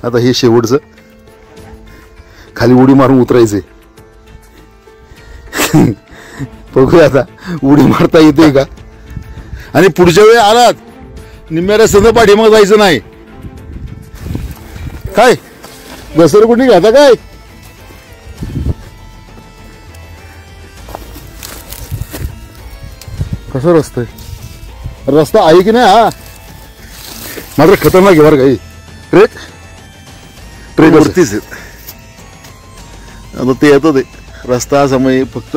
आता हे शेवटचं खाली उडी मारून उतरायचे. बघूया आता उडी मारता येते का. आणि पुढच्या वेळी आलात निम्म्या रस्त्यानं पाठीमाग जायचं नाही. काय घसर कुठे घ्याता काय. कसं रस्ता आहे, रस्ता आहे की नाही. हा मात्र खतरनाक आहे बरं काही. ट्रेक वरतीच आता ते येतं ते रस्ता समय फक्त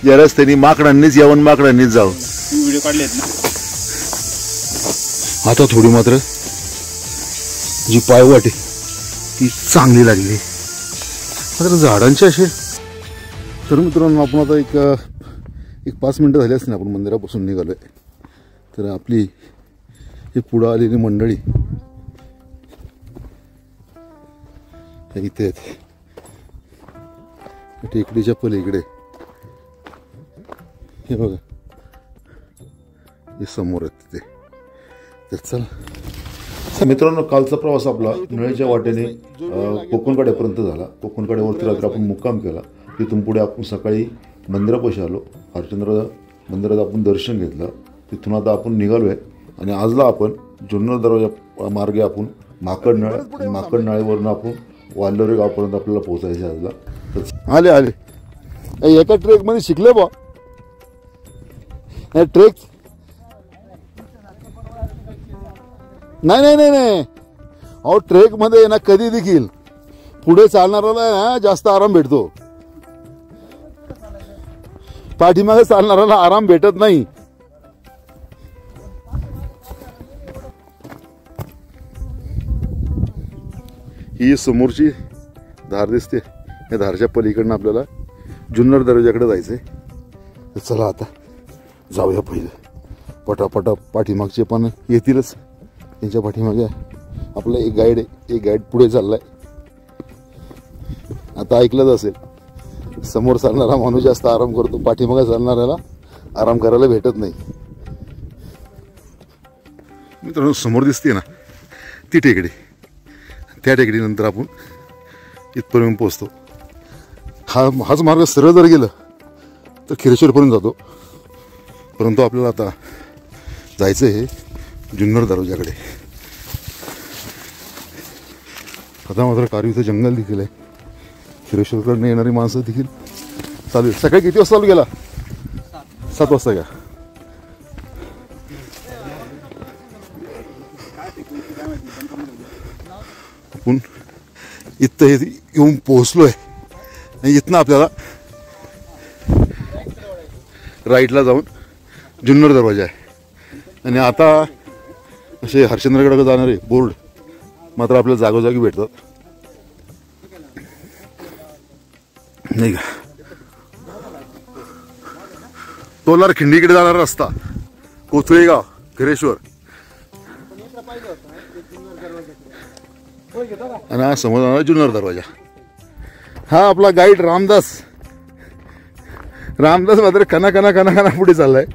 या रस्त्याने माकडांनीच यावं माकडांनीच जावं. व्हिडिओ काढलेत ना. आता थोडी मात्र जी पायवाट आहे ती चांगली लागली. मात्र झाडांचे असे. तर मित्रांनो आपण आता एक 5 मिनटं झाली असतील आपण मंदिरापासून निघालोय. तर आपली ही पुढं आलेली मंडळी इथे आहेत. टेकडीच्या पलीकडे हे बघा हे समोर आहेत तिथे. तर चला मित्रांनो, कालचा प्रवास आपला नळीच्या वाटेने कोकणकड्यापर्यंत झाला. कोकणकड्यावरती रात्री आपण मुक्काम केला. तिथून पुढे आपण सकाळी मंदिरापाशी आलो. हरचंद्र मंदिरात आपण दर्शन घेतलं. तिथून आता आपण निघालोय आणि आजला आपण जुन्नर दरवाजा मार्गे आपण माकडनाळ आणि माकडनाळेवरून आपण वाल्लोरे गावपर्यंत आपल्याला पोहोचायचं आजला. तर आले एका ट्रेक मध्ये शिकले बा. ट्रेक नाही नाही नाही नाही अहो ट्रेक मध्ये ना कधी देखील पुढे चालणाऱ्याला ना जास्त आराम भेटतो. पाठीमागे चालणाऱ्याला आराम भेटत नाही. ही समोरची धार दिसते. या धारच्या पलीकडनं आपल्याला जुन्नर दरवाजाकडे जायचंय. तर चला आता जाऊया. पहिलं पटापटा पाठीमागचे पण येतीलच. त्यांच्या पाठीमागे आपलं एक गाईड आहे. एक गाईड पुढे चाललाय. आता ऐकलंच असेल समोर चालणारा माणूस जास्त आराम करतो. पाठीमागे चालणाऱ्याला आराम करायला भेटत नाही. मित्रांनो समोर दिसते ना ती टेकडी. त्या टेकडीनंतर आपण इथपर्यंत पोहोचतो. हाच मार्ग सरळ जर गेलं तर खिरेश्वरपर्यंत जातो. परंतु आपल्याला आता जायचं आहे जुन्नर दरवाजाकडे. आता मात्र कारवीचं जंगल देखील आहे. खिरेश्वरकडनं येणारी माणसं देखील चालू. सकाळी किती वाजता चालू गेला. 7 वाजता का. आपण इथं येऊन पोहोचलोय. इथनं आपल्याला राईटला जाऊन जुन्नर दरवाजा आहे. आणि आता असे हरचंद्रगडाकडे जाणारे बोर्ड मात्र आपल्याला जागोजागी भेटतात नाही का. तोलार खिंडीकडे जाणारा रस्ता कोथळेगाव खिरेश्वर. आणि हा समोर जाणारा जुन्नर दरवाजा. हा आपला गाईड रामदास मात्र कना कना कना कना पुढे चाललाय.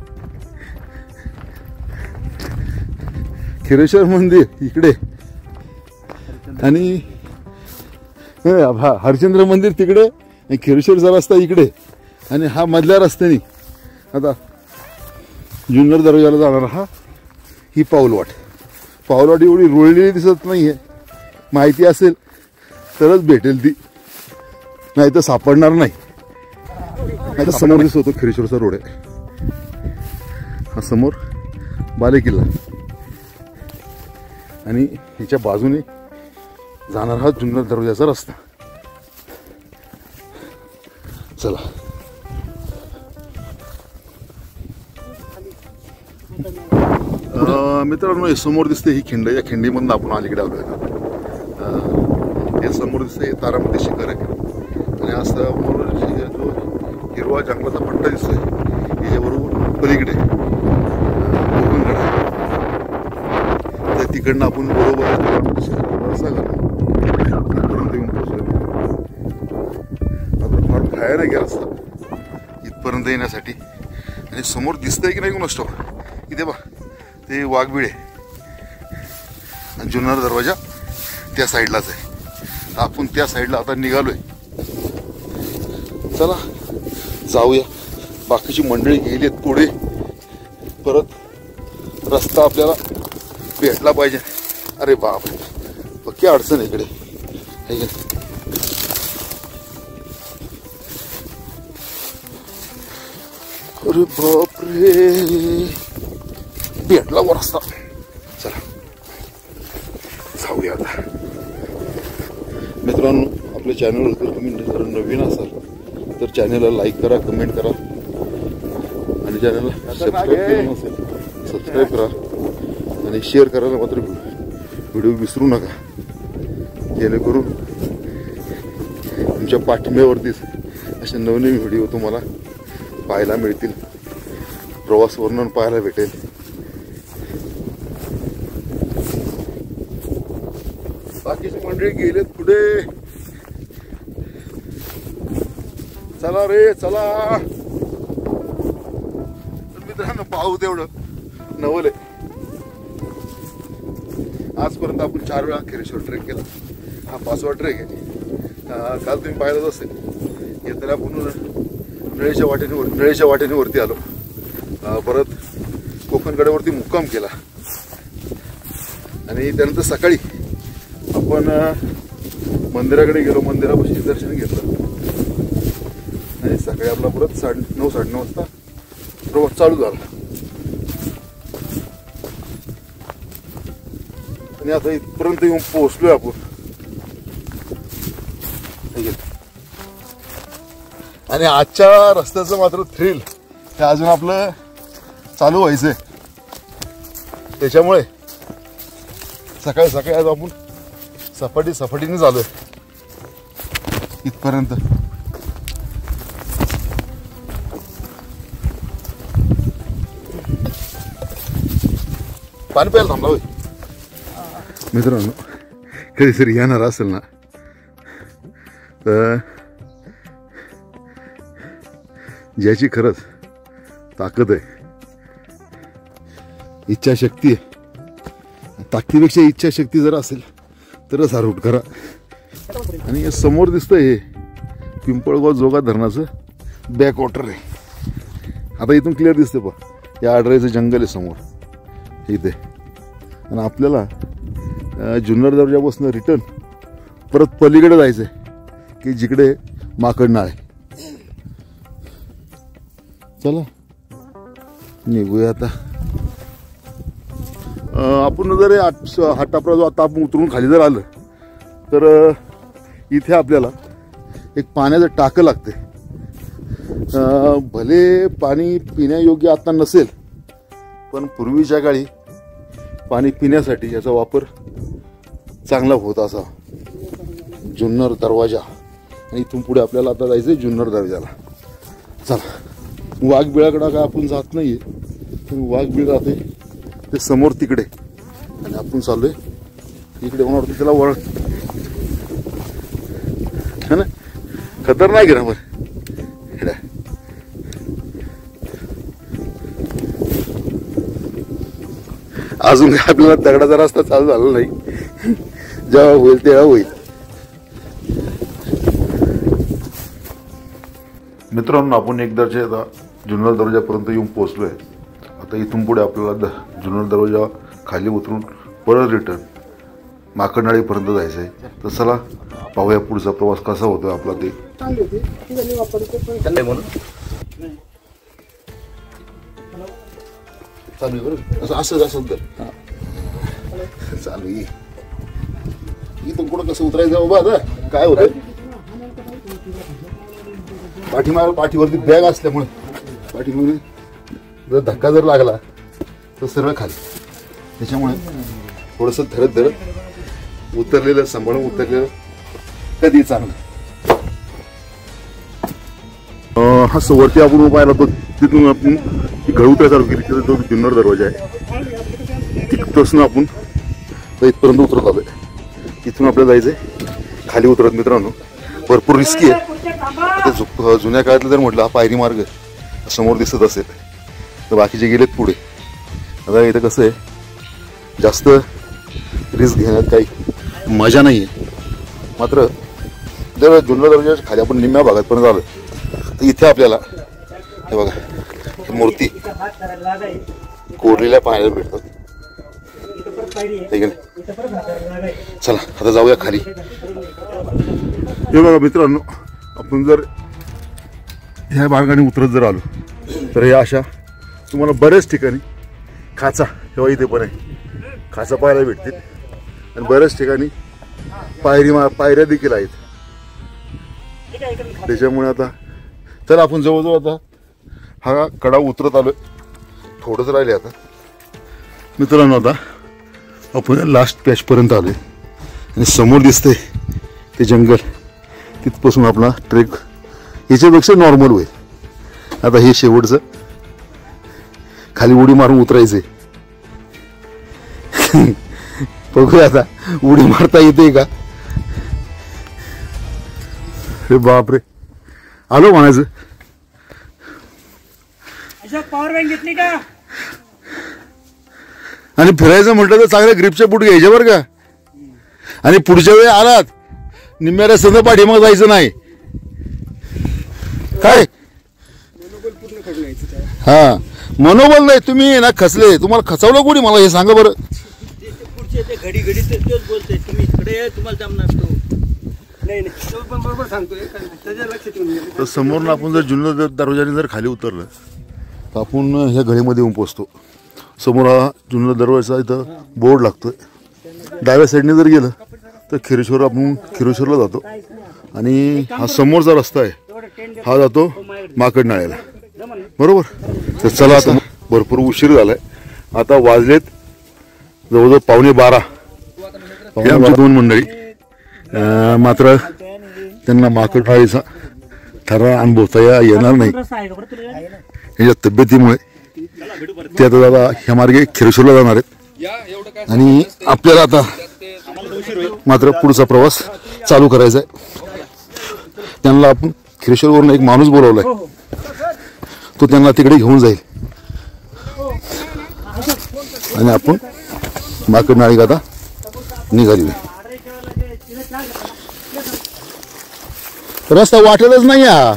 खिरेश्वर मंदिर इकडे आणि हरचंद्र मंदिर तिकडे आणि खिरेश्वरचा रस्ता इकडे. आणि हा मधल्या रस्त्याने आता जुन्नर दरवाजाला जाणारा हा ही पाऊलवाट एवढी रुळलेली दिसत नाहीये. माहिती असेल तरच भेटेल ती, नाही तर सापडणार नाही. आता समोर दिसतो खिरेश्वरचा रोड आहे. हा समोर बालेकिल्ला आणि ह्याच्या बाजूने जाणार हा जुन्नर दरवाजाचा रस्ता. चला मित्रांनो, समोर दिसते ही खिंड. या खिंडीमधून आपण अलीकडे आलोय. हे समोर दिसते तारामती शिखर आहे. आणि हा समोर जो हिरवा जंगलाचा पट्टा दिसतोय याच्याबरोबर पलीकडे कोकणकडे. तर तिकडनं आपण बरोबर रस्ता इथपर्यंत येऊन पोहोचलो. फार भयानक आहे रस्ता इथपर्यंत येण्यासाठी. आणि समोर दिसतंय की नाही कोण इथे बा ते वाघबिळे आणि जुन्नर दरवाजा त्या साईडलाच आहे. आपण त्या साईडला आता निघालोय. चला जाऊया. बाकीची मंडळी गेलीत पुढे. परत रस्ता आपल्याला भेटला पाहिजे. अरे बाप, पक्की अडचण इकडे. अरे बाप रे, भेटला व रस्ता. चला जाऊया आता. मित्रांनो, आपल्या चॅनलवर जर तुम्ही नवीन असाल तर चॅनलला लाईक करा, कमेंट करा आणि चॅनलला सबस्क्राईब केलं नसेल सबस्क्राईब करा आणि शेअर करायला मात्र व्हिडिओ विसरू नका. जेणेकरून तुमच्या पाठिंब्यावरतीच असे नवनवीन व्हिडिओ तुम्हाला पाहायला मिळतील, प्रवास वर्णन पाहायला भेटेल. बाकीचे मंडळी गेलेत पुढे. चला रे चला. मित्रांनो, पाहू तेवढं नवल आहे. आजपर्यंत आपण 4 वेळा खेरेश्वर ट्रेक केला. हा 5वा ट्रेक आहे. काल तुम्ही पाहिलंच असेल. येताना आपण नळीच्या वाटेने वरती आलो. परत कोकणकड्यावरती मुक्काम केला आणि त्यानंतर सकाळी आपण मंदिराकडे गेलो. मंदिरापाशी दर्शन घेतलं आणि सकाळी आपला परत 9:30 वाजता प्रवास चालू झाला. आणि आता इथपर्यंत येऊन पोहोचलोय आपण. आणि आजच्या रस्त्याचं मात्र थ्रिल हे अजून आपलं चालू व्हायचंय. त्याच्यामुळे सकाळी सकाळी आज आपण सपाटीने झालोय इथपर्यंत. पाणी प्यायला थांबला होय. मित्रांनो, कधीतरी येणार असेल ना तर ज्याची खरंच ताकद आहे, इच्छाशक्ती आहे, ताकदीपेक्षा इच्छाशक्ती जर असेल तरच हा रूट करा. आणि समोर दिसतंय हे पिंपळगाव जोगा धरणाचं बॅकवॉटर आहे. आता इथून क्लिअर दिसतंय पहा. या आडराईचं जंगल आहे समोर इथे. आणि आपल्याला जुन्नर दर्जापासून रिटर्न परत पलीकडे जायचं आहे की जिकडे माकडनाळ आहे. चला निघूया आता. आपण जर हा टापरा जो आता आपण उतरून खाली जर आलं तर इथे आपल्याला एक पाण्याचं टाकं लागते. भले पाणी पिण्यायोग्य आता नसेल, पण पूर्वीच्या काळी पाणी पिण्यासाठी याचा वापर चांगला होत असा. जुन्नर दरवाजा. आणि इथून पुढे आपल्याला आता जायचं आहे जुन्नर दरवाजाला. चला. वाघबिळाकडे काय आपण जात नाहीये, पण वाघबिळ जाते ते समोर तिकडे आणि आपण चाललोय इकडे. होणार त्याला वळख है ना, खतरनाक आहे ना. बरं अजून काय आपल्याला दगडाचा रस्ता चालू झाला नाही. जेव्हा होईल तेव्हा होईल. मित्रांनो, आपण एकदाचे आता जुन्नर दरवाजापर्यंत येऊन पोहोचलोय. आता इथून पुढे आपल्याला जुन्नर दरवाजा खाली उतरून परत रिटर्न माकडनाळीपर्यंत जायचं आहे. तर चला पाहूया पुढचा प्रवास कसा होतोय आपला ते. चालू बरं असं असं तर चालू. इथून पुढं कसं उतरायचं बाबा? आता काय होतंय, पाठीवरती बॅग असल्यामुळे पाठीमध्ये जर धक्का जर लागला तर सरळ खाली. त्याच्यामुळे थोडंसं धरत धरत उतरलेलं सांभाळून उतरलेलं कधी चांगलं. हा वरती आपण पाहिला तो तिथून आपण घळुत्या चालू केली. तिथं जो जुन्नर दरवाजा आहे तिथपासून आपण इथपर्यंत उतरत आलोय. इथून आपल्याला जायचंय खाली उतरत. मित्रांनो, भरपूर रिस्की आहे. जुन्या काळातलं जर म्हटलं हा पायरी मार्ग समोर दिसत असेल तर बाकीचे गेलेत पुढे. आता इथं कसं आहे, जास्त रिस्क घेण्यात काही मजा नाही आहे. मात्र जर जुन्नर दरवाजाच्या खाली आपण निम्म्या भागातपर्यंत आलो तर इथे आपल्याला हे बघा ही मूर्ती कोरलेल्या पाहायला भेटतात. चला आता जाऊया खाली. हे बघा मित्रांनो, आपण जर ह्या भागाने उतरत जर आलो तर हे अशा तुम्हाला बऱ्याच ठिकाणी खाचा किंवा इथे पण आहे खाचा पाहायला भेटतील आणि बऱ्याच ठिकाणी पायऱ्या देखील आहेत. त्याच्यामुळे आता चला आपण जवळजवळ आता हा कडा उतरत आलोय. थोडंच राहिले आता मित्रांनो. आता आपण लास्ट पॅचपर्यंत आलोय आणि समोर दिसतंय ते जंगल. तिथपासून आपला ट्रेक याच्यापेक्षा नॉर्मल होईल. आता हे शेवटचं खाली उडी मारून उतरायचंय. बघूया आता उडी मारता येते का. अरे बापरे, आलो म्हणायचं. पॉवर बँक घेतली का. आणि फिरायचं म्हटलं तर चांगल्या ग्रिपचे बूट घ्यायचे बरं का. आणि पुढच्या वेळी आलात निम्म्या रस्त्यानं पाठीमाग जायचं नाही. काय हा मनोबल नाही. तुम्ही ना खचले, तुम्हाला खचवलं कोणी मला हे सांगा बरं. घडी घडी तेच बोलते तुम्ही इकडे तुम्हाला जमणार तो नाही तो पण बरोबर सांगतोय त्याच्या लक्षात येऊन. तर समोरून आपण जर जुन्नर दरवाजाने जर खाली उतरलं तर आपण ह्या गळीमध्ये येऊन पोचतो. समोर हा जुन्नर दरवाजा इथं बोर्ड लागतोय. डाव्या साईडने जर गेलं तर आपण खिरेश्वरला जातो आणि हा समोरचा रस्ता आहे हा जातो माकड नाळ्याला. बरोबर. तर चला आता भरपूर उशीर झालाय. आता वाजलेत जवळजवळ 11:15. हे आमची दोन मंडळी. मात्र त्यांना माकड नाळीचा थरा अनुभवता येणार नाही याच्या तब्येतीमुळे. ते आता दादा ह्या मार्गे खिरेश्वरला जाणार आहेत आणि आपल्याला आता मात्र पुढचा प्रवास चालू करायचा आहे. त्यांना आपण खिरेश्वरवरून एक माणूस बोलवलाय, तो त्यांना तिकडे घेऊन जाईल आणि आपण माकड नाळी आता निघाली. रस्ता वाटेलच नाही हा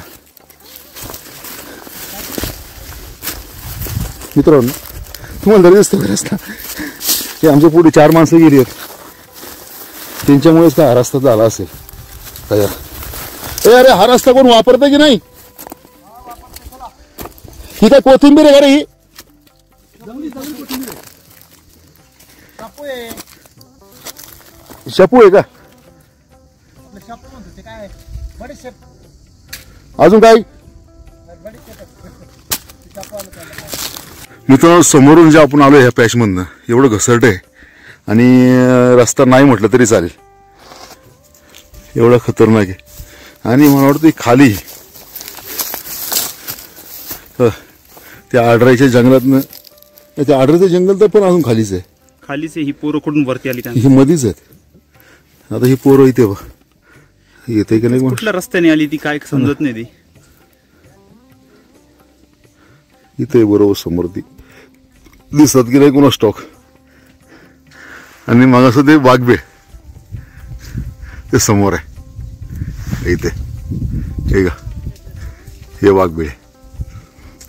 मित्रांनो. तुम्हाला तरी दिसतं रस्ता. हे आमच्या पुढे 4 माणसं गेली आहेत त्यांच्यामुळेच काय हा रस्ता झाला असेल तयार. अरे हा रस्ता कोण वापरतं की नाही. ही काय कोथिंबीर आहे का रे. ही शापू आहे का. अजून काय मित्रांनो. समोरून जे आपण आलो ह्या पॅचमधनं एवढं घसरट आहे आणि रस्ता नाही म्हटलं तरी चालेल एवढा खतरनाक आहे. आणि मला वाटतं खाली त्या आडराईच्या जंगलातनं, त्या आडराईचं जंगल तर पण अजून खालीच आहे. खालीच ही पोरं कुठून वरती आली ही मधीच आहेत. आता ही पोरं इथे बघ येते की नाही. कुठल्या रस्त्याने आली ती काय समजत नाही. ती इथे बरोबर समोर ती दिसत की नाही कोणा स्टॉक. आणि मग असं ते वाघबीळ ते समोर आहे इथे. हे का हे वाघबीळ.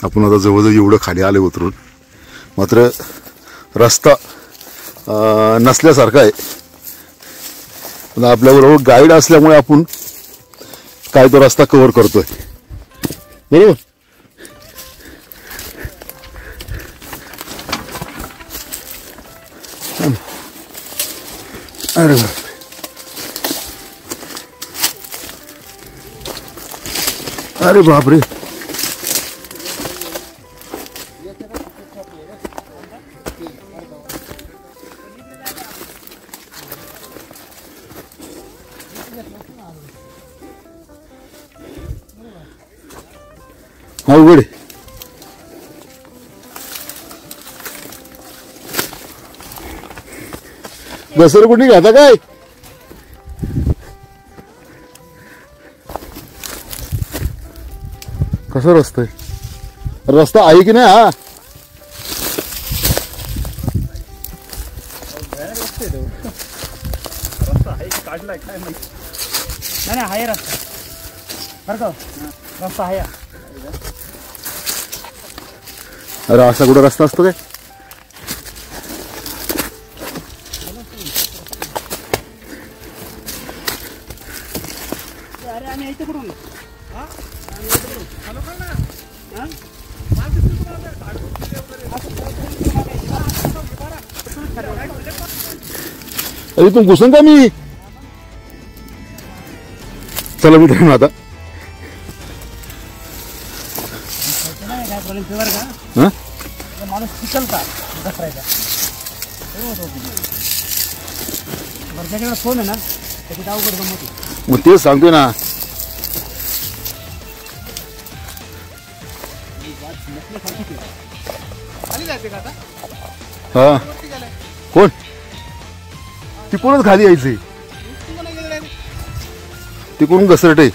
आपण आता जवळजवळ एवढं खाली आले उतरून. मात्र रस्ता नसल्यासारखा आहे. पण आपल्याबरोबर गाईड असल्यामुळे आपण काय तो रस्ता कव्हर करतोय. बरोबर. अरे अरे बापरे. अवघड. घसरगुंडी घाता काय. कसा रस्ता आहे. रस्ता आहे की नाही हा. काढलाय काय माहिती. नाही आहे रस्ता बरं का, रस्ता आहे. अरे असा कुठं रस्ता असतो काय? अरे आम्ही यायचं कुठून? अरे तू घुसून का मी? चला मित्रांनो आता माणूस शिकल का घसरायचा त्याच्याकडे फोन आहे ना त्याची अवघड गमत. मग तेच सांगतोय ना. हा कोण तिकडूनच खाली यायचे, तिकडून घसरटे.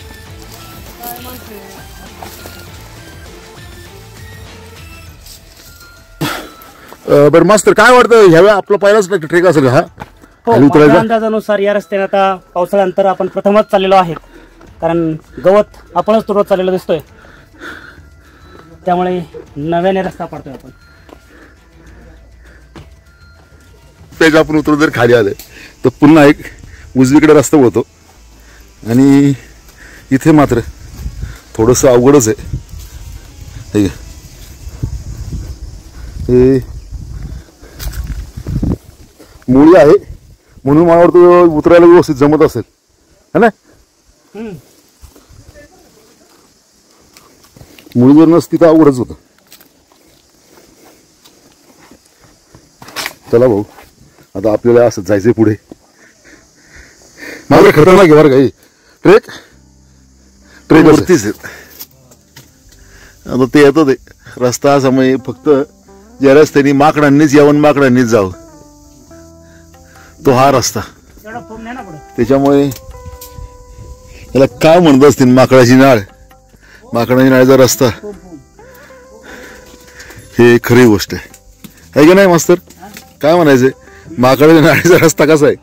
बरं मास्तर काय वाटतं ह्यावेळी आपला पहिलाच ट्रेक असेल हा? हो, माझ्या अंदाजानुसार या रस्त्याने आता पावसाळ्यानंतर आपण प्रथमच चाललेलो आहे, कारण गवत आपणच तुरवत चाललेलो दिसतोय, त्यामुळे नव्याने रस्ता पाडतोय आपण. पेज आपण उतरून जर खाली आले तर पुन्हा एक उजवीकडे रस्ता होतो आणि इथे मात्र थोडंसं अवघडच आहे. हे मुळी आहे म्हणून मला वाटतं उतरायला व्यवस्थित जमत असेल है ना. मुळी जर नसती तर अवघडच होतं. चला भाऊ आता आपल्याला असं जायचंय पुढे. माझं खतरनाक आहे बरं काही ट्रेक वरतीच आहेत. आता ते येतं ते रस्ता असा म्हणजे फक्त ज्या रस्त्याने माकडांनीच यावं माकडांनीच जावं तो हा रस्ता. त्याच्यामुळे याला काय म्हणत असतील माकडाची नाळ, माकडाची नाळीचा रस्ता. हे खरी गोष्ट आहे की नाही मास्तर? काय म्हणायचंय माकडाच्या नाळीचा रस्ता कसा आहे?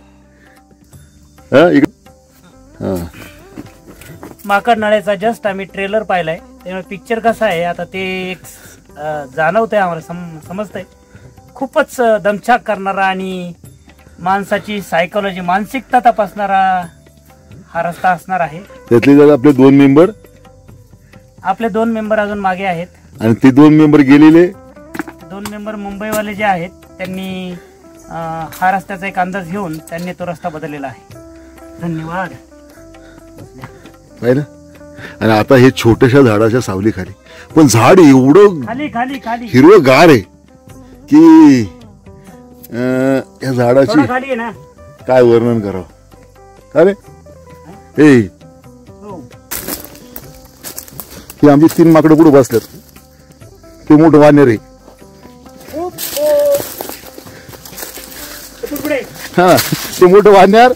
माकड नाळ्याचा जस्ट आम्ही ट्रेलर पाहिलाय, त्यामुळे पिक्चर कसा आहे आता ते एक जाणवतंय आम्हाला, समजतंय. खूपच दमछाक करणारा आणि माणसाची सायकोलॉजी मानसिकता तपासणारा हा रस्ता असणार आहे. त्यातले आपले दोन मेंबर अजून मागे आहेत आणि ते 2 मेंबर गेलेले. 2 मेंबर मुंबईवाले जे आहेत त्यांनी हा रस्त्याचा एक अंदाज घेऊन त्यांनी तो रस्ता बदललेला आहे. धन्यवाद. पाहिलं. आणि आता हे छोट्याशा झाडाच्या सावलीखाली, पण झाड एवढं खाली खाली खाली हिरवंगार आहे की या झाडाची खाली आहे ना, काय वर्णन करावं. अरे हे आमची 3 माकडं पुढे बसल्यात. ते मोठं वानेर आहे. हा ते मोठं वानेर,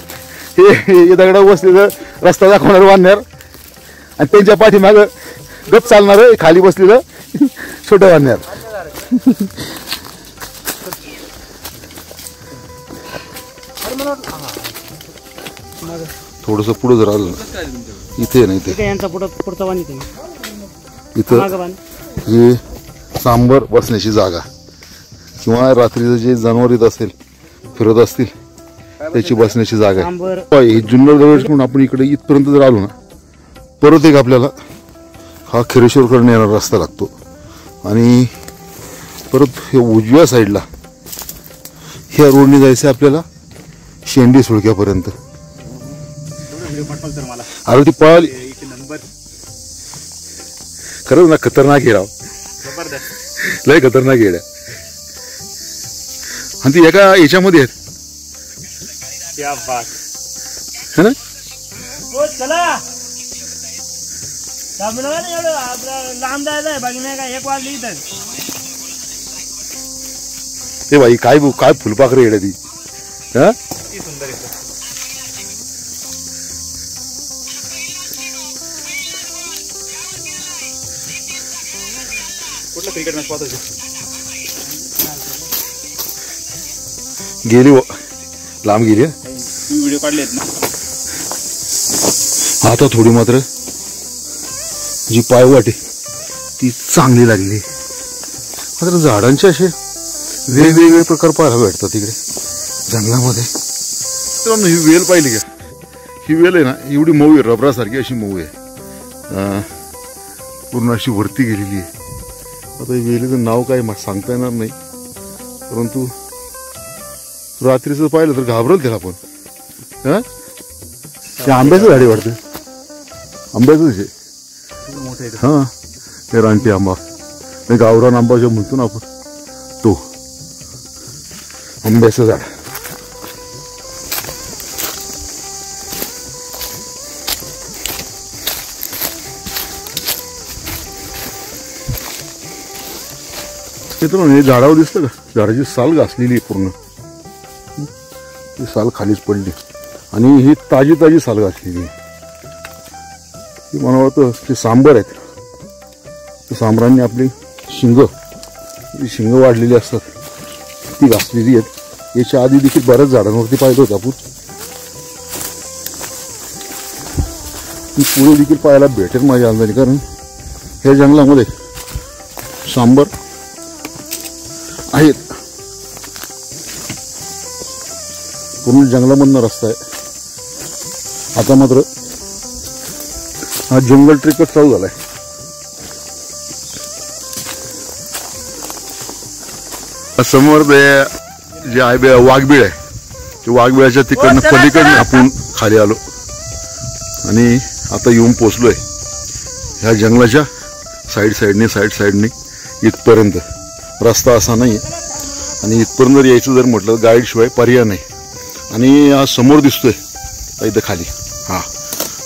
हे दगडा बसलेलं रस्ता दाखवणार वानेर, आणि त्यांच्या पाठीमाग गप चालणार खाली बसलेलं छोटं वानेर. थोडस पुढे जर आलं इथे नाही ते इथं हे सांबर बसण्याची जागा किंवा रात्रीचं जे जनावर येत असेल फिरत असतील त्याची बसण्याची जागा आहे. जुन्नर जवळ आपण इकडे इथपर्यंत जर आलो ना, परत एक आपल्याला हा खिरेश्वरकडे येणारा रस्ता लागतो आणि परत हे उजव्या साईडला ह्या रोडने जायचं आपल्याला शेंडी सुळक्यापर्यंत. अरे ती पळाली खरंच ना, खतरनाक आहे राव, लय खतरनाक येड्या. आणि ती एका याच्यामध्ये आहेत है ना. ते बाई काय फुलपाखरे येड्या ती. हा क्रिकेट मॅच पाहतो गेली लांब गेली. व्हिडिओ काढलेत ना. आता थोडी मात्र जी पायवाट आहे ती चांगली लागली. मात्र झाडांचे असे वेगवेगळे प्रकार पाहायला भेटतात तिकडे जंगलामध्ये. मित्रांनो, ही वेल पाहिली का? ही वेल आहे ना एवढी मऊ आहे, रबरासारखी अशी मऊ आहे, पूर्ण अशी वरती गेलेली आहे. आता ही वेलीचं नाव काय सांगता येणार नाही, परंतु रात्रीचं पाहिलं तर घाबरल त्याला आपण. हा, ते आंब्याचं झाडे वाटतं, आंब्याचं आहे. हा, ते रानटी आंबा, ते गावरान आंबा जो म्हणतो ना आपण, तो आंब्याचं झाड. मित्रांनो, हे झाडावर दिसतं का? झाडाची साल घासलेली आहे पूर्ण, ही साल खालीच पडली आणि ही ताजी ताजी साल घासलेली आहे. ही मला वाटतं ते सांबर आहेत, त्या सांबरांनी आपली शिंग वाढलेली असतात ती घासलेली आहेत. याच्या आधी देखील बऱ्याच झाडांवरती पाहिलं होतं आपण, ती पुढे देखील पाहायला भेटेल माझ्या अंदाजे, कारण ह्या जंगलामध्ये सांबर आहेत. पूर्ण जंगलामधनं रस्ता आहे. आता मात्र हा जंगल ट्रेकच चालू झालाय. समोर जे आहे वाघबीळ आहे, ते वाघबिळाच्या तिकडनं पलीकडनं आपण खाली आलो आणि आता येऊन पोचलोय ह्या जंगलाच्या साईडने इथपर्यंत. रस्ता असा नाही आणि इथपर्यंत जर यायचं जर म्हटलं गाईडशिवाय पर्याय नाही. आणि हा समोर दिसतोय इथं खाली,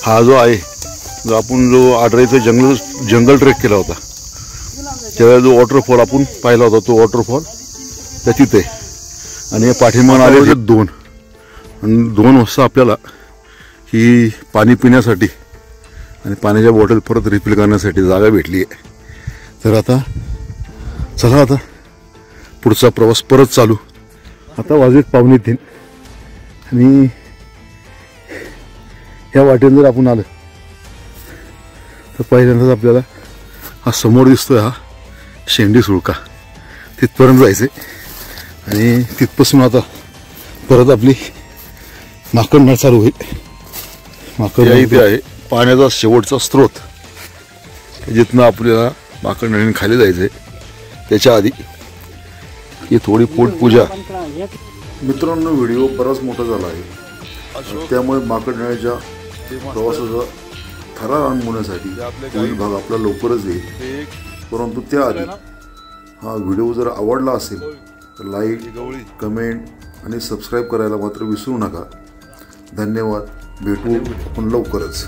हा जो आहे, जो आपण जो आडराईचा जंगल ट्रेक केला होता त्यावेळेला जो वॉटरफॉल आपण पाहिला होता, तो वॉटरफॉल त्या तिथे. आणि पाठीमान आले होते 2 आणि 2 वाजता आपल्याला ही पाणी पिण्यासाठी आणि पाण्याच्या बॉटल परत रिफिल करण्यासाठी जागा भेटली आहे. तर आता चला, आता पुढचा प्रवास परत चालू. आता वाजलेत 2:45 आणि ह्या वाटेने जर आपण आलं तर पहिल्यांदाच आपल्याला हा समोर दिसतोय हा शेंडी सुळका, तिथपर्यंत जायचंय आणि तिथपासून आता परत आपली माकडनळ चालू होईल. माकडनळ इथे आहे पाण्याचा शेवटचा स्रोत, जिथनं आपल्याला माकडनळीने खाली जायचंय. त्याच्या आधी ही थोडी पोटपूजा. मित्रांनो, व्हिडिओ बराच मोठा झाला आहे, त्यामुळे माकडनळीच्या प्रवासाचा थरार अनुभवण्यासाठी पुढील भाग आपला लवकरच येईल. परंतु त्याआधी हा व्हिडिओ जर आवडला असेल तर लाईक, कमेंट आणि सबस्क्राईब करायला मात्र विसरू नका. धन्यवाद. भेटू आपण लवकरच.